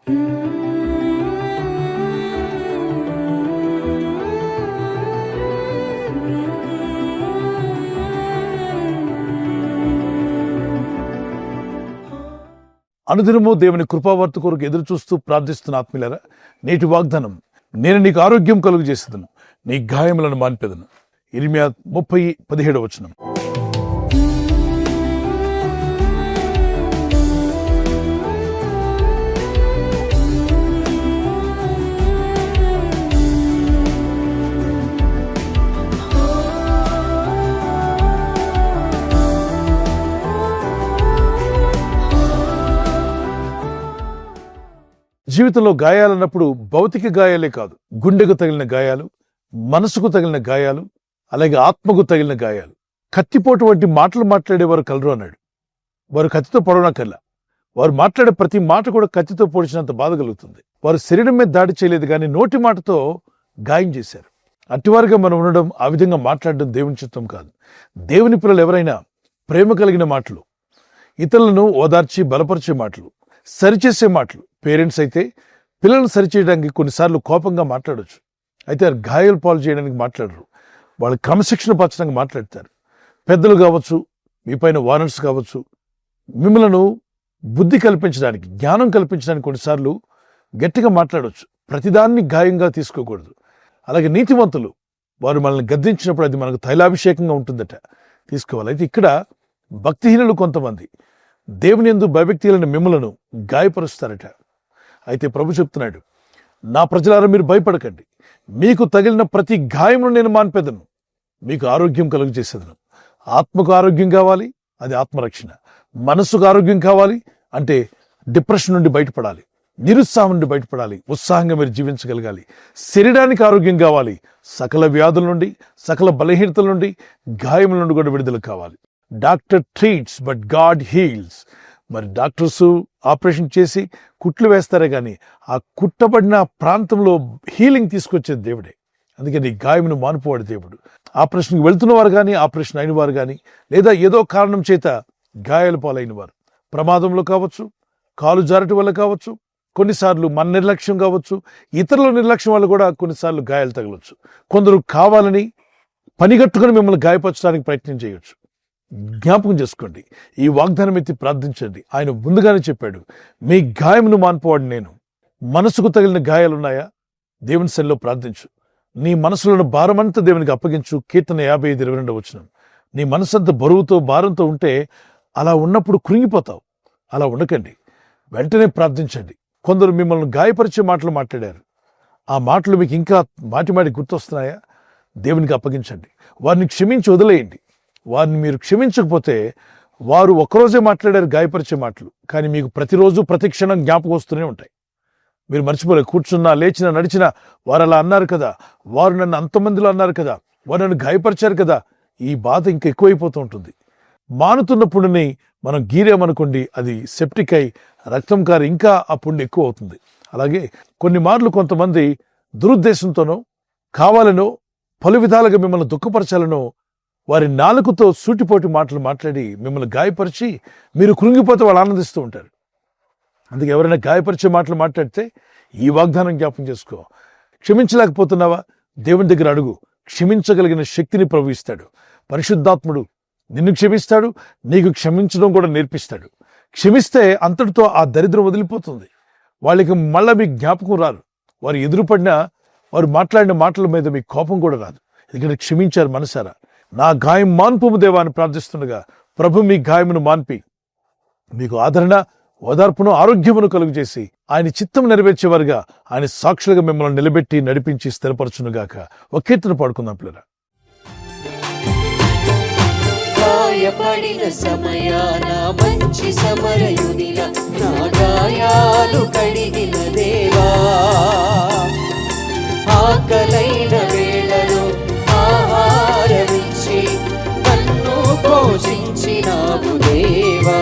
అనుదినము దేవుని కృపావర్త కొరకు ఎదురు చూస్తూ ప్రార్థిస్తున్న ఆత్మీయులారా, నేటి వాగ్దానం, నేను నీకు ఆరోగ్యం కలుగు చేసేదను, నీ గాయములను మాన్పెదను. ఇర్మియా 30:17. జీవితంలో గాయాలన్నప్పుడు భౌతిక గాయాలే కాదు, గుండెకు తగిలిన గాయాలు, మనసుకు తగిలిన గాయాలు, అలాగే ఆత్మకు తగిలిన గాయాలు. కత్తిపోటు వంటి మాటలు మాట్లాడేవారు కలరు అన్నాడు. వారు కత్తితో పొడవనకల్లా, వారు మాట్లాడే ప్రతి మాట కూడా కత్తితో పొడిచినంత బాధ కలుగుతుంది. వారు శరీరం మీద దాడి చేయలేదు, కానీ నోటి మాటతో గాయం చేశారు. అట్టివారుగా మనం ఉండడం, ఆ విధంగా మాట్లాడడం దేవుని చిత్తం కాదు. దేవుని పిల్లలు ఎవరైనా ప్రేమ కలిగిన మాటలు, ఇతరులను ఓదార్చి బలపరిచే మాటలు, సరిచేసే మాటలు. పేరెంట్స్ అయితే పిల్లలను సరిచేయడానికి కొన్నిసార్లు కోపంగా మాట్లాడవచ్చు, అయితే గాయాలు పాలు చేయడానికి మాట్లాడరు. వాళ్ళు క్రమశిక్షణ పరచడానికి మాట్లాడతారు. పెద్దలు కావచ్చు, మీ పైన వారనర్స్ కావచ్చు, మిమ్మలను బుద్ధి కల్పించడానికి, జ్ఞానం కల్పించడానికి కొన్నిసార్లు గట్టిగా మాట్లాడవచ్చు. ప్రతిదాన్ని గాయంగా తీసుకోకూడదు. అలాగే నీతివంతులు, వారు మనల్ని గద్దించినప్పుడు అది మనకు తైలాభిషేకంగా ఉంటుందట, తీసుకోవాలి. అయితే ఇక్కడ భక్తిహీనులు కొంతమంది దేవుని యందు భయభక్తులైన మిమ్మలను గాయపరుస్తారట. అయితే ప్రభు చెప్తున్నాడు, నా ప్రజలారా మీరు భయపడకండి, మీకు తగిలిన ప్రతి గాయమును నేను మాన్పెదను, మీకు ఆరోగ్యం కలుగు చేసేదను. ఆత్మకు ఆరోగ్యం కావాలి, అది ఆత్మరక్షణ. మనస్సుకు ఆరోగ్యం కావాలి అంటే డిప్రెషన్ నుండి బయటపడాలి, నిరుత్సాహం నుండి బయటపడాలి, ఉత్సాహంగా మీరు జీవించగలగాలి. శరీరానికి ఆరోగ్యం కావాలి, సకల వ్యాధుల నుండి, సకల బలహీనతల నుండి, గాయముల నుండి కూడా విడుదల కావాలి. Doctor treats but God heels. మరి డాక్టర్స్ ఆపరేషన్ చేసి కుట్లు వేస్తారే కానీ ఆ కుట్టబడిన ప్రాంతంలో హీలింగ్ తీసుకొచ్చేది దేవుడే. అందుకని గాయమును మానుపోవాడు దేవుడు. ఆపరేషన్కి వెళ్తున్న వారు కానీ, ఆపరేషన్ అయిన వారు కానీ, లేదా ఏదో కారణం చేత గాయాల పాలైన వారు, ప్రమాదంలో కావచ్చు, కాలు జారటం వల్ల కావచ్చు, కొన్నిసార్లు మన నిర్లక్ష్యం కావచ్చు, ఇతరుల నిర్లక్ష్యం వల్ల కూడా కొన్నిసార్లు గాయాలు తగలవచ్చు. కొందరు కావాలని పనిగట్టుకుని మిమ్మల్ని గాయపరచడానికి ప్రయత్నం చేయొచ్చు. జ్ఞాపకం చేసుకోండి, ఈ వాగ్దానం ఎత్తి ప్రార్థించండి. ఆయన ముందుగానే చెప్పాడు, మీ గాయమును మాన్పోవాడు నేను. మనసుకు తగిలిన గాయాలున్నాయా? దేవుని సన్నిధిలో ప్రార్థించు. నీ మనసులోని భారమంతా దేవునికి అప్పగించు. కీర్తన 55:22. నీ మనసంతా బరువుతో భారంతో ఉంటే, అలా ఉన్నప్పుడు కృంగిపోతావు. అలా ఉండకండి, వెంటనే ప్రార్థించండి. కొందరు మిమ్మల్ని గాయపరిచే మాటలు మాట్లాడారు. ఆ మాటలు మీకు ఇంకా మాటి గుర్తొస్తున్నాయా? దేవునికి అప్పగించండి. వారిని క్షమించి వదిలేయండి. వారిని మీరు క్షమించకపోతే, వారు ఒక్కరోజే మాట్లాడారు గాయపరిచే మాటలు, కానీ మీకు ప్రతిరోజు ప్రతి క్షణం జ్ఞాపకం వస్తూనే ఉంటాయి. మీరు మర్చిపోలేదు. కూర్చున్నా, లేచినా, నడిచినా వారు అలా అన్నారు కదా, వారు నన్ను అంతమందిలో అన్నారు కదా, వారు నన్ను గాయపరిచారు కదా, ఈ బాధ ఇంకా ఎక్కువైపోతూ ఉంటుంది. మానుతున్న పుండుని మనం గీరామనుకోండి, అది సెప్టిక్ అయి రక్తం కారి ఇంకా ఆ పుండు ఎక్కువ అవుతుంది. అలాగే కొన్ని మార్లు కొంతమంది దురుద్దేశంతోనో, కావాలనో, పలు విధాలుగా మిమ్మల్ని దుఃఖపరచాలనో వారి నాలుకతో సూటిపోటి మాటలు మాట్లాడి మిమ్మల్ని గాయపరిచి మీరు కృంగిపోతే వాళ్ళు ఆనందిస్తూ ఉంటారు. అందుకే ఎవరైనా గాయపరిచే మాటలు మాట్లాడితే ఈ వాగ్దానం జ్ఞాపకం చేసుకో. క్షమించలేకపోతున్నావా? దేవుని దగ్గర అడుగు. క్షమించగలిగిన శక్తిని ప్రభు ఇస్తాడు. పరిశుద్ధాత్ముడు నిన్ను క్షమిస్తాడు, నీకు క్షమించడం కూడా నేర్పిస్తాడు. క్షమిస్తే అంతటితో ఆ దరిద్రం వదిలిపోతుంది. వాళ్ళకి మళ్ళీ మీకు జ్ఞాపకం రాదు. వారు ఎదురుపడినా, వారు మాట్లాడిన మాటల మీద మీకు కోపం కూడా రాదు, ఎందుకంటే క్షమించారు మనసారా. నా గాయం మాన్పుము దేవా అని ప్రార్థిస్తుండగా ప్రభు మీ గాయమును మాన్పి మీకు ఆదరణ, ఓదార్పును, ఆరోగ్యమును కలుగు చేసి ఆయన చిత్తం నెరవేర్చేవారుగా, ఆయన సాక్షులుగా మిమ్మల్ని నిలబెట్టి నడిపించి స్థిరపరచునుగాక. ఒక కీర్తన పాడుకుందాం పిల్లరా. గాయపడిన సమయాన మంచి సమరయునిలా నా గాయాలు కడిగిన దేవా, ఆకలైన వేళలో ఆహారమిచ్చి నన్ను పోషించినావు దేవా.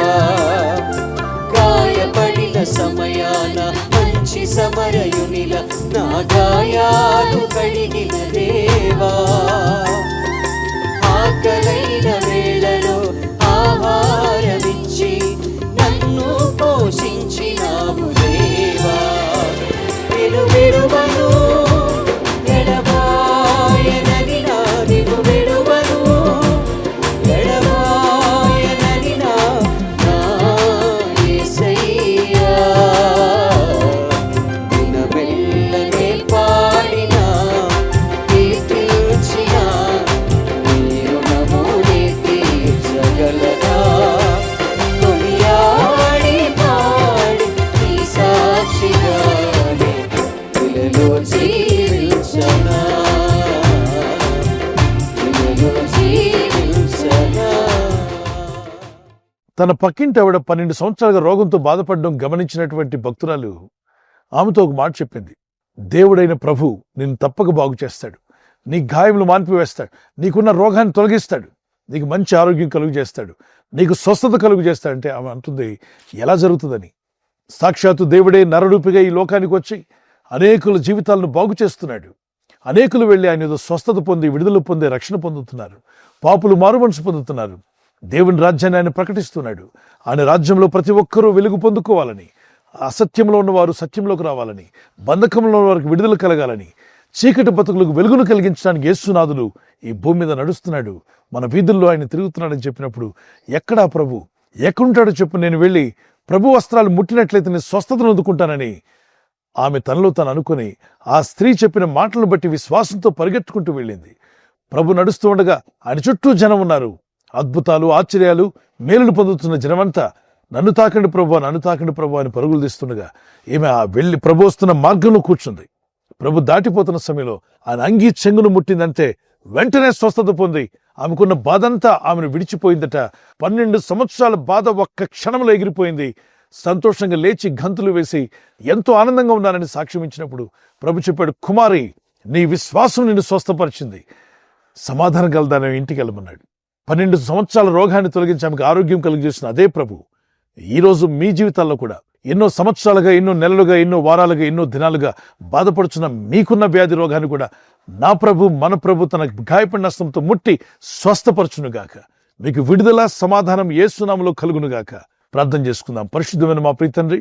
గాయపడిన సమయాన మంచి సమరయునిలా నా గాయాలు కడిగిన దేవా, ఆకలైన వేళలో ఆహారమిచ్చి నన్ను పోషించినావు దేవా. తన పక్కింటి ఆవిడ 12 సంవత్సరాలుగా రోగంతో బాధపడడం గమనించినటువంటి భక్తురాలు ఆమెతో ఒక మాట చెప్పింది. దేవుడైన ప్రభు నిన్ను తప్పక బాగు చేస్తాడు, నీ గాయములు మాన్పివేస్తాడు, నీకున్న రోగాన్ని తొలగిస్తాడు, నీకు మంచి ఆరోగ్యం కలుగు చేస్తాడు, నీకు స్వస్థత కలుగు చేస్తాడంటే ఆమె అంటుంది ఎలా జరుగుతుందని. సాక్షాత్తు దేవుడే నరరూపిగా ఈ లోకానికి వచ్చి అనేకుల జీవితాలను బాగు చేస్తున్నాడు. అనేకులు వెళ్ళి ఆయన ఏదో స్వస్థత పొంది విడుదల పొంది రక్షణ పొందుతున్నారు. పాపులు మారుమనసు పొందుతున్నారు. దేవుని రాజ్యాన్ని ఆయన ప్రకటిస్తున్నాడు. ఆయన రాజ్యంలో ప్రతి ఒక్కరూ వెలుగు పొందుకోవాలని, అసత్యంలో ఉన్నవారు సత్యంలోకి రావాలని, బంధకంలో ఉన్న వారికి విడుదల కలగాలని, చీకటి బతుకులకు వెలుగును కలిగించడానికి యేసునాథుడు ఈ భూమి మీద నడుస్తున్నాడు, మన వీధుల్లో ఆయన తిరుగుతున్నాడని చెప్పినప్పుడు ఎక్కడా ప్రభు ఎక్కడుంటాడో చెప్పు, నేను వెళ్ళి ప్రభు వస్త్రాలు ముట్టినట్లయితే నేను స్వస్థతను అందుకుంటానని ఆమె తనలో తాను అనుకుని ఆ స్త్రీ చెప్పిన మాటలను బట్టి విశ్వాసంతో పరిగెత్తుకుంటూ వెళ్ళింది. ప్రభు నడుస్తూ ఉండగా ఆయన చుట్టూ జనం ఉన్నారు. అద్భుతాలు, ఆశ్చర్యాలు, మేలులు పొందుతున్న జనమంతా నన్ను తాకండి ప్రభు, నన్ను తాకండి ప్రభు అని పరుగులు తీస్తుండగా ఈమె ఆ వెళ్ళి ప్రభు వస్తున్న మార్గంలో కూర్చుంది. ప్రభు దాటిపోతున్న సమయంలో ఆయన అంగీ చెంగును ముట్టిందంటే వెంటనే స్వస్థత పొంది ఆమెకున్న బాధంతా ఆమెను విడిచిపోయిందట. 12 సంవత్సరాల బాధ ఒక్క క్షణంలో ఎగిరిపోయింది. సంతోషంగా లేచి గంతులు వేసి ఎంతో ఆనందంగా ఉన్నానని సాక్ష్యం ఇచ్చినప్పుడు ప్రభు చెప్పాడు, కుమారి నీ విశ్వాసం నిన్ను స్వస్థపరిచింది, సమాధానం కలదాని ఇంటికి వెళ్ళమన్నాడు. 12 సంవత్సరాల రోగాన్ని తొలగించి ఆమెకు ఆరోగ్యం కలిగజేసిన అదే ప్రభు ఈరోజు మీ జీవితాల్లో కూడా ఎన్నో సంవత్సరాలుగా, ఎన్నో నెలలుగా, ఎన్నో వారాలుగా, ఎన్నో దినాలుగా బాధపడుచున్న మీకున్న వ్యాధి రోగాన్ని కూడా నా ప్రభు, మన ప్రభు తన గాయపడిన హస్తంతో ముట్టి స్వస్థపరచునుగాక. మీకు విడుదల, సమాధానం యేసు నామములో కలుగునుగాక. ప్రార్థన చేసుకుందాం. పరిశుద్ధమైన మా ప్రియ తండ్రి,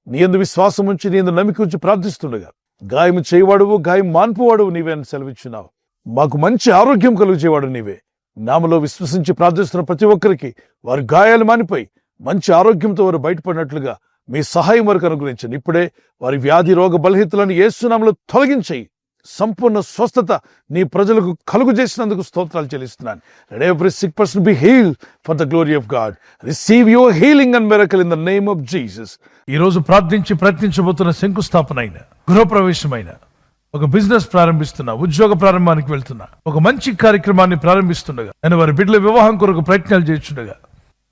నీ యందు విశ్వాసం ఉంచి, నీ యందు నమ్మిక ఉంచి ప్రార్థిస్తుండగా గాయము చేయవాడువు, గాయం మాన్పువాడువు నీవే అని సెలవిచ్చున్నావు. మాకు మంచి ఆరోగ్యం కలుగు చేయవాడు నీవే. నామలో విశ్వసించి ప్రార్థిస్తున్న ప్రతి ఒక్కరికి వారి గాయాలు మానిపోయి మంచి ఆరోగ్యంతో వారు బయటపడినట్లుగా మీ సహాయం వరకు అనుగ్రహించండి. ఇప్పుడే వారి వ్యాధి రోగ బలహీనతలను యేసు నామములో తొలగించేయి. సంపూర్ణ స్వస్థత నీ ప్రజలకు కలుగు చేసినందుకు స్తోత్రాలు చెల్లిస్తున్నాను. Let every sick person be healed for the glory of God. Receive your healing and miracle in the name of Jesus. ఈ రోజు ప్రార్థించి ప్రయత్నించబోతున్న శంకుస్థాపన అయిన, గృహప్రవేశమైన, ఒక బిజినెస్ ప్రారంభిస్తున్నా, ఉద్యోగ ప్రారంభానికి వెళ్తున్నా, ఒక మంచి కార్యక్రమాన్ని ప్రారంభిస్తుండగా, నేను వారి బిడ్డల వివాహం కొరకు ప్రయత్నాలు చేస్తుండగా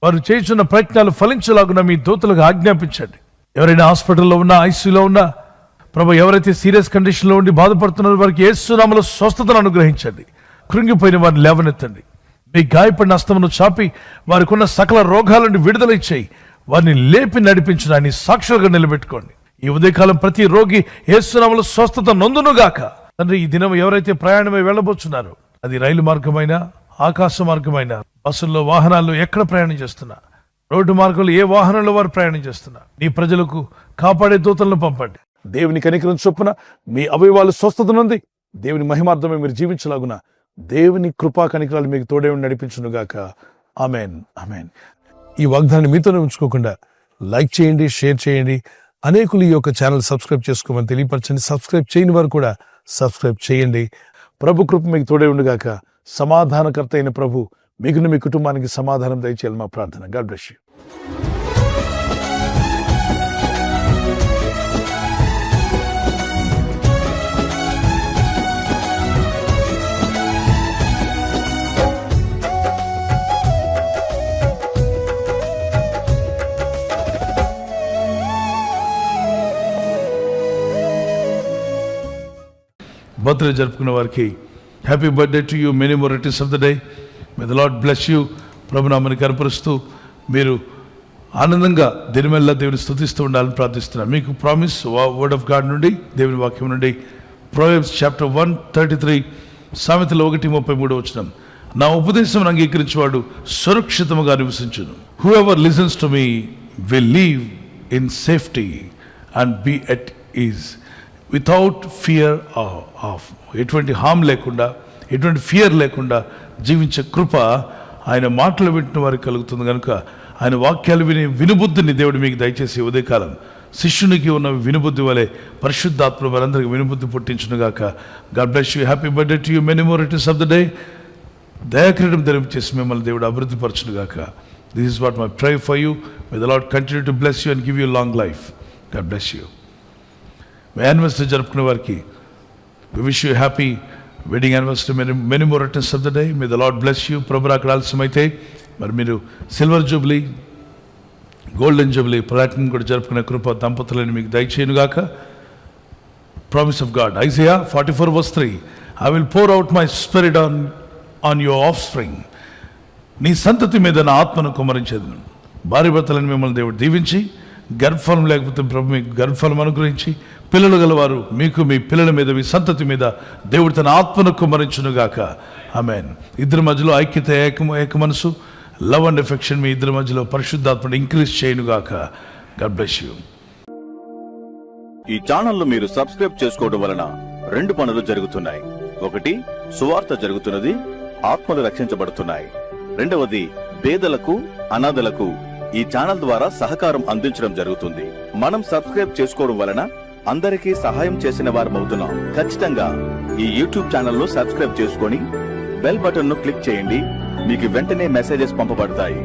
వారు చేస్తున్న ప్రయత్నాలు ఫలించలాగున మీ దూతలకు ఆజ్ఞాపించండి. ఎవరైనా హాస్పిటల్లో ఉన్నా, ఐసీయూలో ఉన్నా ప్రభు, ఎవరైతే సీరియస్ కండిషన్లో ఉండి బాధపడుతున్నారో వారికి యేసు నామములో స్వస్థతను అనుగ్రహించండి. కృంగిపోయిన వారిని లేవనెత్తండి. మీ గాయపడిన హస్తమును చాపి వారికి ఉన్న సకల రోగాల నుండి విడుదల ఇచ్చేయి. వారిని లేపి నడిపించడాన్ని సాక్షులుగా నిలబెట్టుకోండి. ఈ ఉదయకాలం ప్రతి రోగి యేసు నామములో స్వస్థత నొందునుగాక. తండ్రి, ఈ దినం ఎవరైతే ప్రయాణమై వెళ్ళబోతున్నారో, అది రైలు మార్గమైనా, ఆకాశ మార్గమైనా, బస్సుల్లో, వాహనాల్లో ఎక్కడ ప్రయాణం చేస్తున్నా, రోడ్డు మార్గంలో ఏ వాహనంలో వారు ప్రయాణం చేస్తున్నా, నీ ప్రజలకు కాపాడే దూతలను పంపండి. దేవుని కనికరం చొప్పున మీ అవయవాలు స్వస్థత నుండి దేవుని మహిమార్థమే మీరు జీవించలాగున దేవుని కృపా కనికరాలు మీకు తోడే నడిపించునుగాక. Amen, amen. ఈ వాగ్దానాన్ని మీతోనే ఉంచుకోకుండా లైక్ చేయండి, షేర్ చేయండి. అనేకులు ఈ యొక్క ఛానల్ సబ్స్క్రైబ్ చేసుకోమని తెలియపరచండి. సబ్స్క్రైబ్ చేయని వారు కూడా సబ్స్క్రైబ్ చేయండి. ప్రభు కృప మీకు తోడే ఉండుగాక. సమాధానకర్త అయిన ప్రభు మీకును మీ కుటుంబానికి సమాధానం దయచేయాలి మా ప్రార్థన. God bless you. బర్త్డే జరుపుకున్న వారికి happy birthday to you, many more returns of the day. May the lord bless you. ప్రభునామని కనపరుస్తూ మీరు ఆనందంగా దినమెల్లా దేవుని స్తుతిస్తూ ఉండాలని ప్రార్థిస్తున్నాను. మీకు ప్రామిస్ వర్డ్ ఆఫ్ గాడ్ నుండి, దేవుని వాక్యం నుండి, ప్రొవెర్బ్స్ చాప్టర్ 1:33, సామెతలు 1:33 నా ఉపదేశం అంగీకరించేవాడు సురక్షితముగా నివసించును. Whoever listens to me will live in safety and be at ease without fear of. ఎటువంటి హామ్ లేకుండా, ఎటువంటి ఫియర్ లేకుండా జీవించే కృప ఆయన మాటలు వింటున్న వారికి కలుగుతుంది. కనుక ఆయన వాక్యాలు వినుబుద్ధిని దేవుడు మీకు దయచేసి ఉదయకాలం శిష్యునికి ఉన్న వినుబుద్ధి వలె పరిశుద్ధాత్మ వారందరికీ వినుబుద్ధి పుట్టించునుగాక. God bless you. Happy birthday to you, many more returns of the day. దయాకిరీటం ధరించేసి మిమ్మల్ని దేవుడు అభివృద్ధి పరచునుగాక. This is what my prayer for you. May the lord continue to bless you and give you long life. God bless you. Anniversary జరుపుకునే వారికి we wish you happy wedding anniversary, many more returns of the day. May the lord bless you. ప్రభు అక్కడ ఆలస్యమైతే మరి మీరు silver jubilee, golden jubilee platinum కూడా జరుపుకునే కృప దంపతులను మీకు దయచేయునుగాక. Promise of God, Isaiah 44:3, I will pour out my spirit on your offspring. నీ సంతతి మీద నా ఆత్మను కుమ్మరించేదను. భార్య భర్తలను మిమ్మల్ని దేవుడు దీవించి, గర్భఫలం లేకపోతే ప్రభు మీకు గర్భఫలం అనుగ్రహించి, పిల్లలు గలవారు మీకు మీ పిల్లల మీద మీ సంతతి మీద దేవుడు తన ఆత్మను కుమ్మరించునుగాక. ఆమేన్. ఇద్దరి మధ్యలో ఐక్యత, ఏక మనసు, లవ్ అండ్ ఎఫెక్షన్ మీ ఇద్దరి మధ్యలో పరిశుద్ధాత్మను ఇంక్రీజ్ చేయనుగాక. God bless you. ఈ ఛానల్ మీరు సబ్స్క్రైబ్ చేసుకోవడం వలన 2 పనులు జరుగుతున్నాయి. ఒకటి, సువార్త జరుగుతున్నది, ఆత్మలు రక్షించబడుతున్నాయి. రెండవది, పేదలకు, అనాథలకు ఈ ఛానల్ ద్వారా సహకారం అందించడం జరుగుతుంది. మనం సబ్స్క్రైబ్ చేసుకోవడం వలన అందరికీ సహాయం చేసిన వారమవుతున్నాం. ఖచ్చితంగా ఈ యూట్యూబ్ ఛానల్ ను సబ్స్క్రైబ్ చేసుకొని బెల్ బటన్ ను క్లిక్ చేయండి. మీకు వెంటనే మెసేజెస్ పంపబడతాయి.